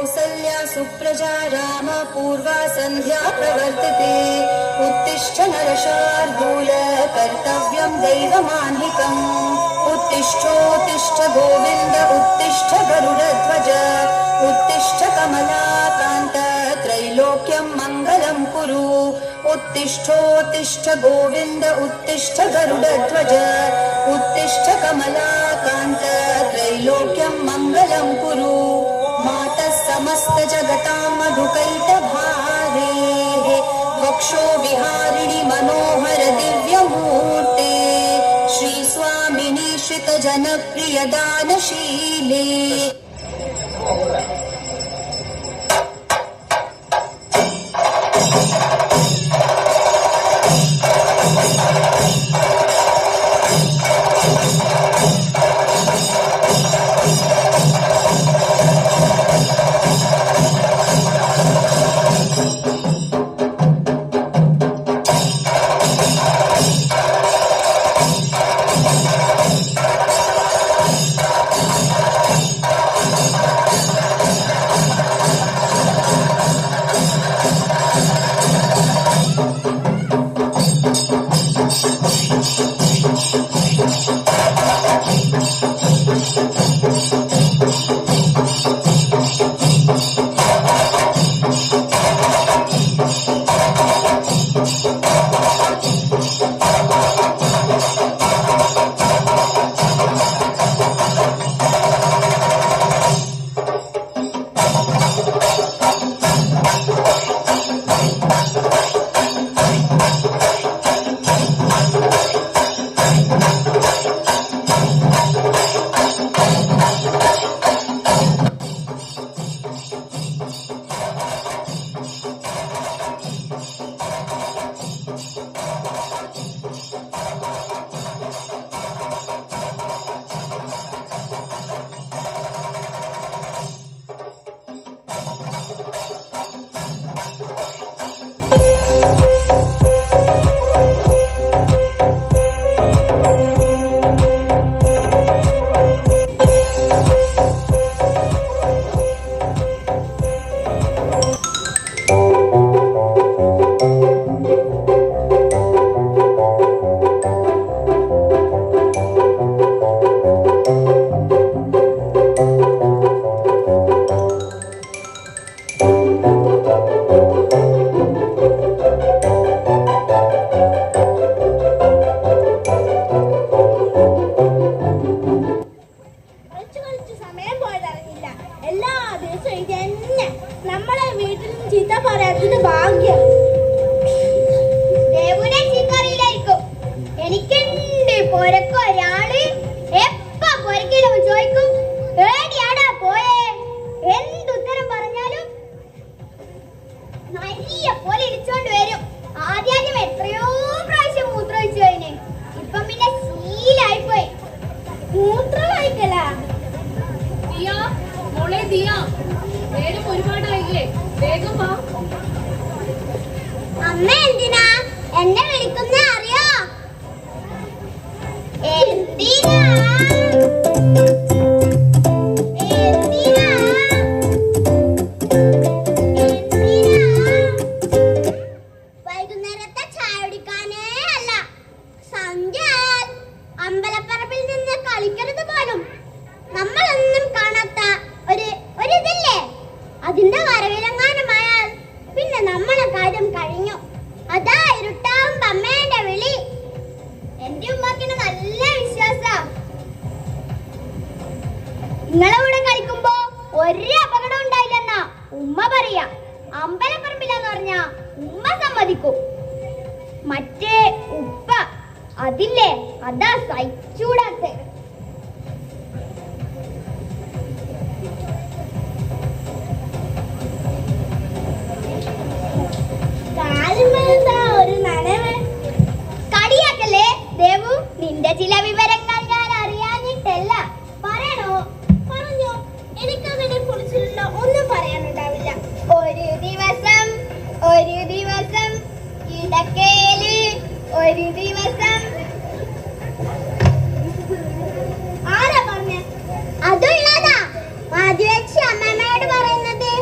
कौसल्या सुप्रजा राम पूर्वा सन्ध्या प्रवर्तते उत्तिष्ठ नरशार्दूल कर्तव्यं दैवमान्निकम् उत्तिष्ठोत्तिष्ठ गोविन्द उत्तिष्ठ गरुडध्वज उत्तिष्ठ कमलाकान्त त्रैलोक्यं मङ्गलं कुरु उत्तिष्ठोत्तिष्ठ गोविन्द उत्तिष्ठ गरुडध्वज उत्तिष्ठ कमलाकान्त त्रैलोक्यं मङ्गलं कुरु मातः समस्त जगतां मधुकैटभारेः वक्षो विहारिणि मनोहर दिव्यमूर्ते श्रीस्वामिनि श्रितजनप्रिय दानशीले നിങ്ങളവിടെ കളിക്കുമ്പോ ഒരു അപകടം ഉണ്ടായില്ലെന്നാ ഉമ്മ പറയാ. അമ്പലപ്പറമ്പിലാന്ന് പറഞ്ഞാ ഉമ്മ സമ്മതിക്കും. മറ്റേ ഉപ്പ അതില്ലേ, അതാ സഹിച്ചൂടാത്തെ. ഒരു നനവ് കടിയാക്കല്ലേ ദേവു. നിന്റെ ചില വിവരങ്ങൾ ഞാൻ അറിയാനിട്ടല്ല. പറയണോ? പറഞ്ഞോ. എനിക്കതിനെ കുറിച്ചുള്ള ഒന്നും പറയാനുണ്ടാവില്ല. ഒരു ദിവസം കിടക്കയില് ഒരു ദിവസം ആരാ പറഞ്ഞ? അതുള്ളതാ മാധുവച്ചി അമ്മമ്മയോട് പറയുന്നത്.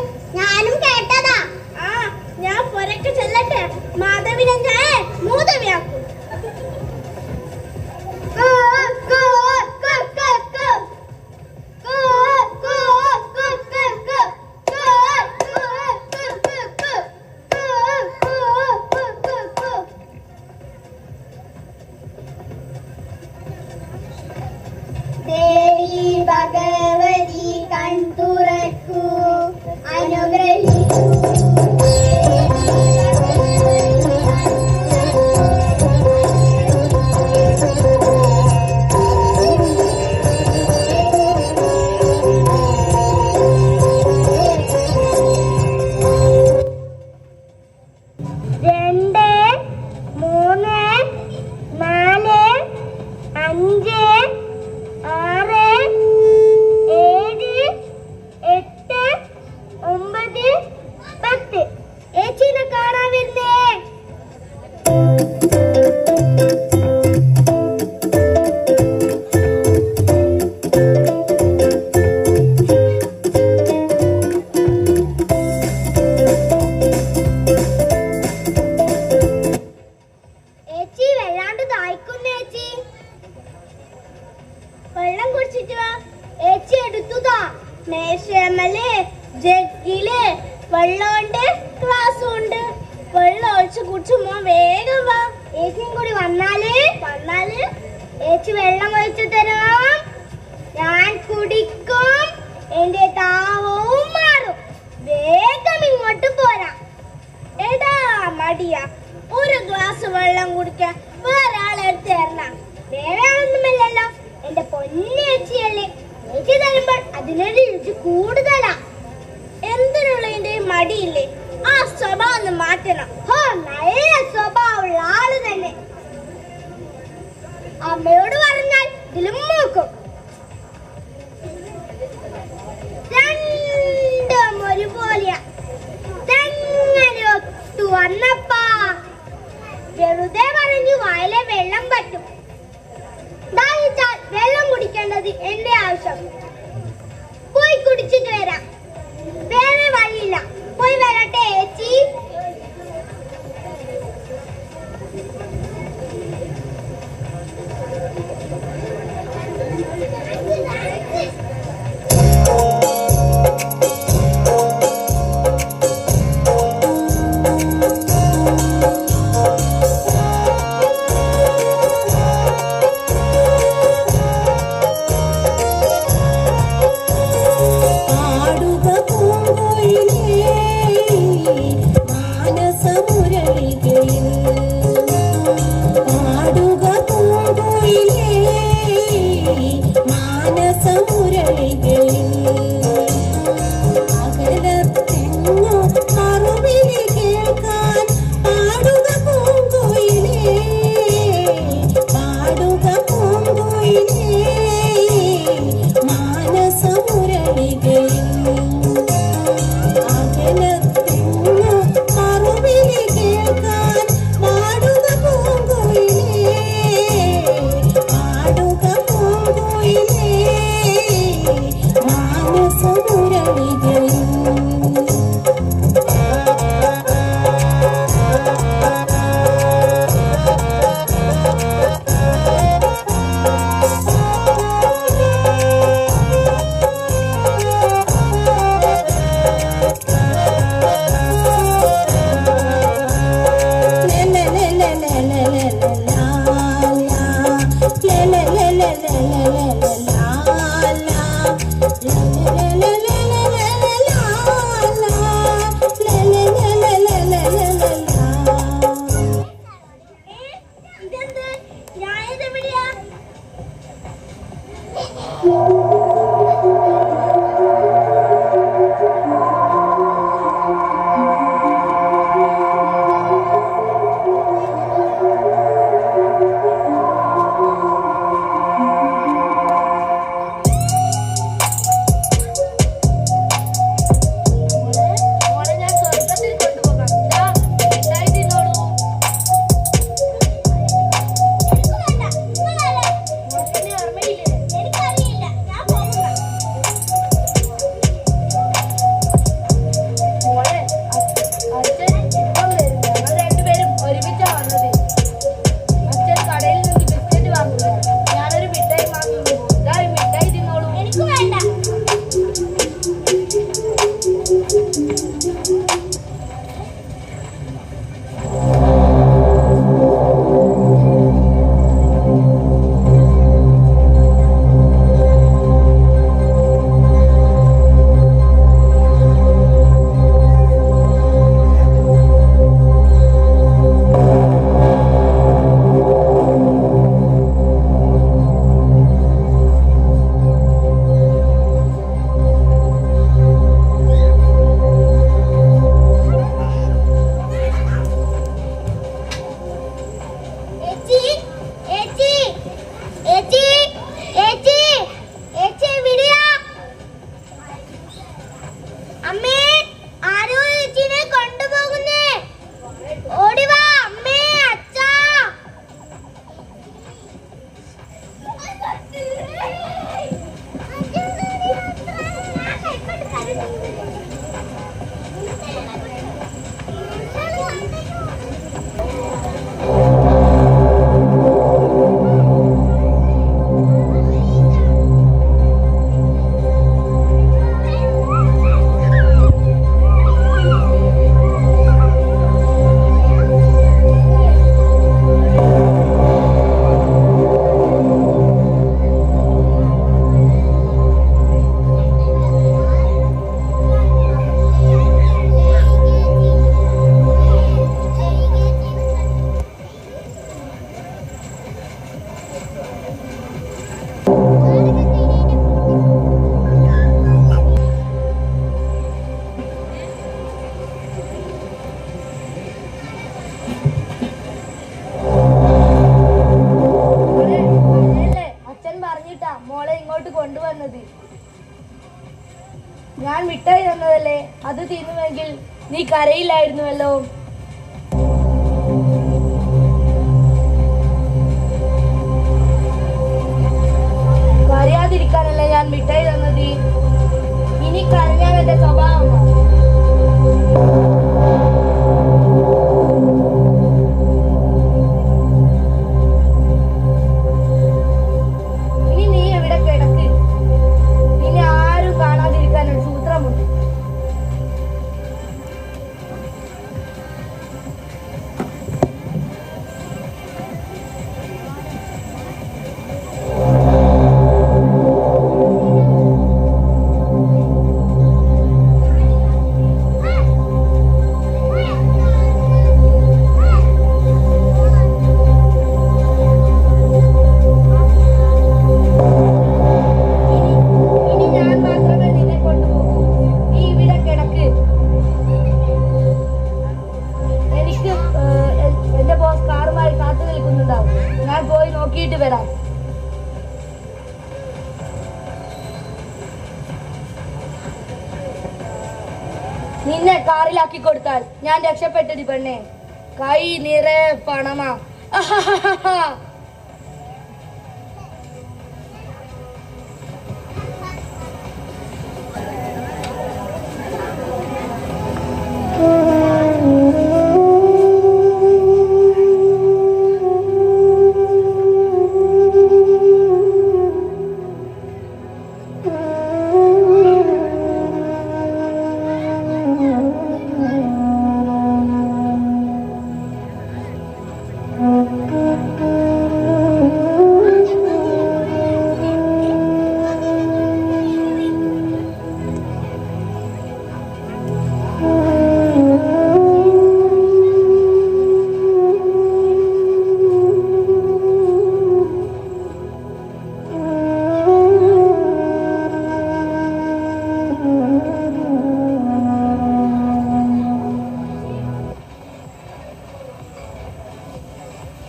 വെള്ളമുണ്ട്, ഗ്ലാസ്സുണ്ട്. വെള്ളം ഒഴിച്ച് കുടിച്ചുമ്പോ വേഗം വാ. ഏച്ചിയും കൂടി വന്നാല് ഏച്ചി വെള്ളം ഒഴിച്ചു തരാം. ഞാൻ കുടിക്കും, എന്റെ താവവും മാറും. വേഗം ഇങ്ങോട്ട് പോരാ. എടാ മടിയാ, ഒരു ഗ്ലാസ് വെള്ളം കുടിക്കാൻ ഒരാളെടുത്ത് തരണം. വേറെ ആളൊന്നുമല്ലല്ലോ, എന്റെ പൊന്നേച്ചിയല്ലേ. ഏച്ചി തരുമ്പോൾ അതിനൊരു രുചി കൂടുതലാ. എന്തിനുള്ള എന്റെ മടിയില്ലേ? ആ സ്വഭാവം ഒന്ന് മാറ്റണം. നല്ല സ്വഭാവമുള്ള ആള് തന്നെ. അമ്മയോട് പറഞ്ഞാൽ ഇതിലും മൂക്കും. രണ്ടും ഒരുപോലെയാ. തെങ്ങനെ ഒത്തു വന്നപ്പാ. വെറുതെ പറഞ്ഞു വായിലെ വെള്ളം പറ്റും. ദാഹിച്ചാൽ വെള്ളം കുടിക്കേണ്ടത് എന്റെ ആവശ്യം. പോയി കുടിച്ചിട്ട് വരാം. വേറെ വഴിയില്ല. പോയി വരട്ടെ ഏച്ചി. എനിക്കറിയില്ല, ഞാൻ അത് തിന്നുമെങ്കിൽ നീ കരയില്ലായിരുന്നുവല്ലോ. കരയാതിരിക്കാനല്ല ഞാൻ മിഠായി തന്നത്. ഇനി കരഞ്ഞാൽ എന്റെ സ്വഭാവമാണ്. ഇനി നീ എവിടെ കിടക്ക്. നിന്നെ ആരും കാണാതിരിക്കാൻ ഒരു സൂത്രമുണ്ട്. ഇനി ഞാൻ മാത്രമേ നിന്നെ കൊണ്ടുപോകൂ. നീ ഇവിടെ കിടക്ക്. എനിക്ക് എന്റെ ബോസ് കാറുമായി കാത്തു നിൽക്കുന്നുണ്ടാവും. ഞാൻ പോയി നോക്കിയിട്ട് വരാം. നിന്നെ കാറിലാക്കി കൊടുത്താൽ ഞാൻ രക്ഷപ്പെട്ടടി പെണ്ണെ. കൈ നിറയെ പണമാ.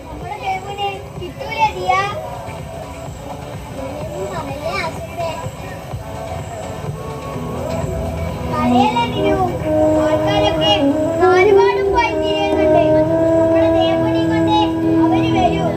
നമ്മുടെ ദേവുനെ കിട്ടൂലേ ദിയ? കരയല്ലേ ദിനു? ആൾക്കാരൊക്കെ നാലുപാടും പോയി തിരിയുന്നുണ്ട്. നമ്മുടെ ദേവുനെ കൊണ്ട് അവര് വരൂ.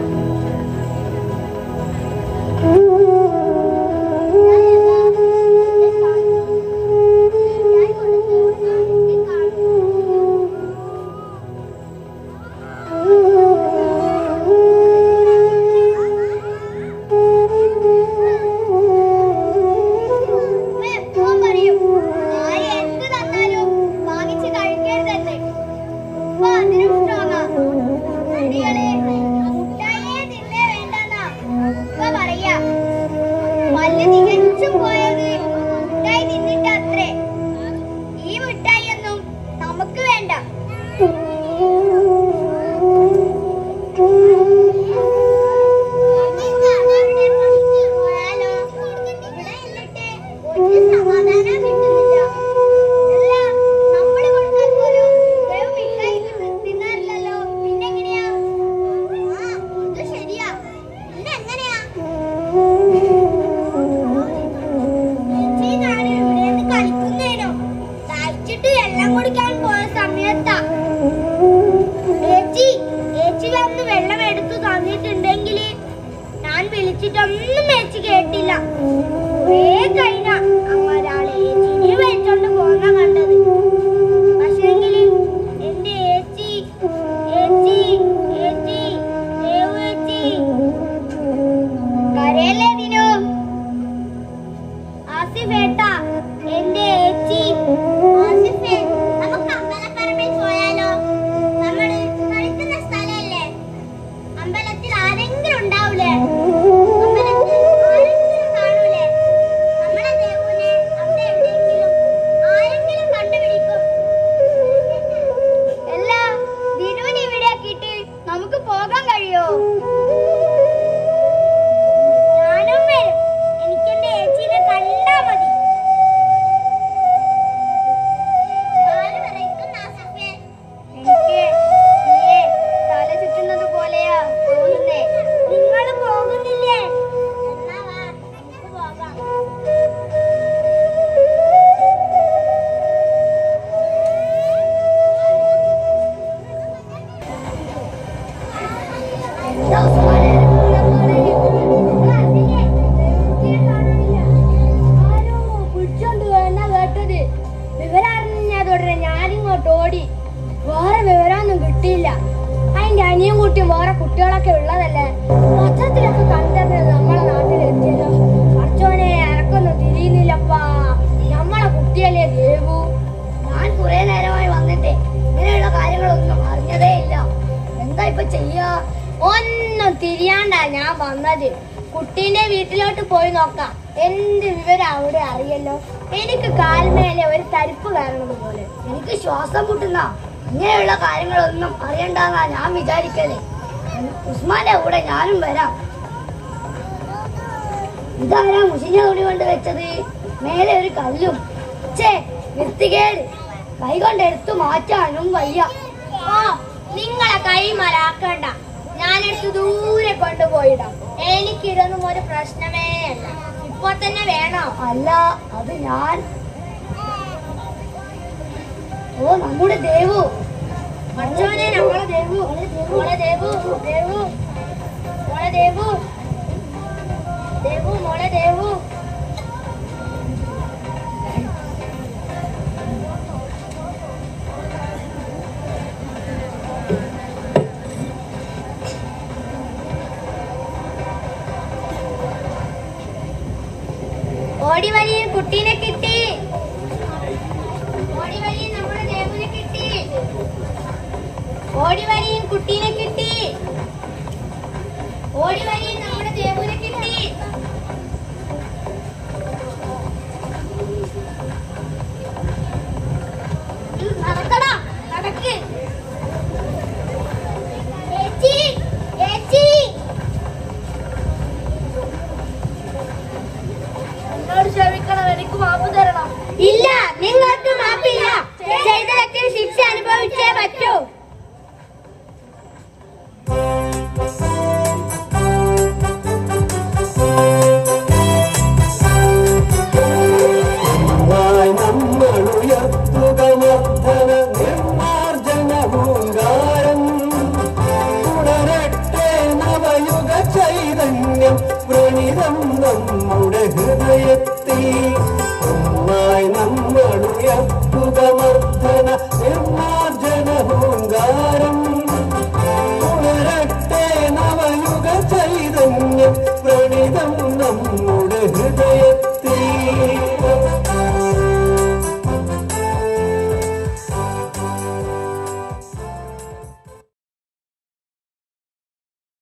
എപ്പോഴും പറയും ആര് എന്ത് തന്നാലും വാങ്ങിച്ച് കഴിക്കരുതെന്ന്. ഇപ്പൊ അതിനും സ്ട്രോങ്ങാ. കുട്ടികളെ മുട്ടായിയെ തിന്നേ വേണ്ടെന്നാ ഇപ്പൊ പറയാ. പല്ല് തികച്ചും പോയത് മുട്ടായി തിന്നിട്ടത്രേ. ഈ മിഠായിയൊന്നും നമുക്ക് വേണ്ട. സമാധാനം കിട്ടുന്നില്ല. അല്ല, നമ്മള് കൊടുക്കാൻ പോലും ദേവ് മിഠായി തിന്നാറില്ലല്ലോ. പിന്നെങ്ങനെയാ? അത് ശരിയാ. പിന്നെ എങ്ങനെയാ? ചേച്ചിയാണ് ഇവിടെ നിന്ന് കളിക്കുന്നേനോ. തയ്ച്ചിട്ട് വെള്ളം കുടിക്കാൻ പോയ സമയത്താ. ചേച്ചി വന്ന് വെള്ളം എടുത്തു തന്നിട്ടുണ്ടെങ്കിൽ ഞാൻ വിളിച്ചിട്ടൊന്നും ചേച്ചി കേട്ടില്ല. കുറേ കഴിഞ്ഞ അമ്മ ഒരാളെ ചേച്ചിനെ വിളിച്ചോണ്ട് പോന്ന കണ്ടത്. പക്ഷേങ്കില് എന്റെ ചേച്ചി ദേവു ചേച്ചി കരയല്ലേ ദിനു? ആസിഫേട്ടാ, എന്റെ ചേച്ചി. ആസിഫേ, നമുക്ക് അമ്പലപ്പറമ്പിൽ പോയാലോ? നമ്മള് കളിക്കുന്ന സ്ഥലല്ലേ? അമ്പലത്തിൽ ആരെങ്കിലും ഉണ്ടാവൂലേ? അമ്പലത്തിൽ ആരെങ്കിലും കാണൂലേ? നമ്മളെ ദേവുനെ അവിടെ എവിടെയെങ്കിലും ആരെങ്കിലും കണ്ടുപിടിക്കും. എല്ലാ ദിനുവിനെ ഇവിടെ ആക്കിയിട്ട് നമുക്ക് പോകാൻ കഴിയോ? ഞാനും വരും. എനിക്കെന്റെ ചേച്ചീനെ കണ്ടാ മതി. ആര് വിറയ്ക്കുന്നു ആസിഫേ? എനിക്ക് നീയെ തല ചുറ്റുന്നത് പോലെയാ തോന്നുന്നേ. നിങ്ങൾ പോകുന്നില്ലേ? എന്നാ വാ, നമുക്ക് പോകാം. എന്താ ഉസ്മാനെ അറിഞ്ഞില്ലേ? കുട്ടിയെ കാണാനില്ല. ആരോ പിടിച്ചോണ്ട് എന്നാ കേട്ടത്. വിവരം അറിഞ്ഞതോടെ ഞാനിങ്ങോട്ട് ഓടി. വേറെ വിവരമൊന്നും കിട്ടിയില്ല. അതിന്റെ അനിയും കുട്ടിയും വേറെ കുട്ടികളൊക്കെ ഉള്ളതല്ലേ. പത്രത്തിലൊക്കെ കണ്ടത് നമ്മളെ നാട്ടിലെത്തിയല്ലോ. കുറച്ചോനെ എനക്കൊന്നും തിരിയുന്നില്ലപ്പാ. നമ്മളെ കുട്ടിയല്ലേ ദേവു. ഞാൻ കുറെ നേരമായി വന്നിട്ടേ ഇങ്ങനെയുള്ള കാര്യങ്ങളൊന്നും അറിഞ്ഞതേ ഇല്ല. എന്താ ഇപ്പൊ ചെയ്യാ? ഒന്നും തിരിയാണ്ടാ ഞാൻ വന്നത്. കുട്ടീന്റെ വീട്ടിലോട്ട് പോയി നോക്കാം. എന്ത് വിവരം അവിടെ അറിയല്ലോ. എനിക്ക് കാൽമേലെ ഒരു തരിപ്പ് കയറുന്നത് പോലെ. എനിക്ക് ശ്വാസം മുട്ടുന്ന ഇങ്ങനെയുള്ള കാര്യങ്ങളൊന്നും അറിയണ്ടെന്നാ ഞാൻ വിചാരിക്കലേ. ഉസ്മാന്റെ കൂടെ ഞാനും വരാം. ഇതാരാ മുഷിഞ്ഞ തുണി കൊണ്ട് വെച്ചത്? മേലെ ഒരു കല്ലും. ചേ വൃത്തികേട്. കൈ കൊണ്ട് എടുത്തു മാറ്റാനും വയ്യ. ഓ നിങ്ങളെ കൈ മലാക്കണ്ട. ഞാനെടുത്ത് ദൂരെ കൊണ്ടുപോയിടാം. എനിക്കിതൊന്നും ഒരു പ്രശ്നമേ അല്ല. ഇപ്പൊ തന്നെ വേണോ? അല്ല, അത് ഞാൻ. ഓ നമ്മുടെ ദേവു. മച്ചോനെ നമ്മളെ ദേവു. മോളെ ദേവു. ദേവു മോളെ ദേവു. ദേവു മോളെ ദേവു. ഓടി വലിയ കുട്ടീനെ കിട്ടി. ഓടി വലിയ നമ്മുടെ ദേവുനെ കിട്ടി. ഓടി വലിയ കുട്ടീനെ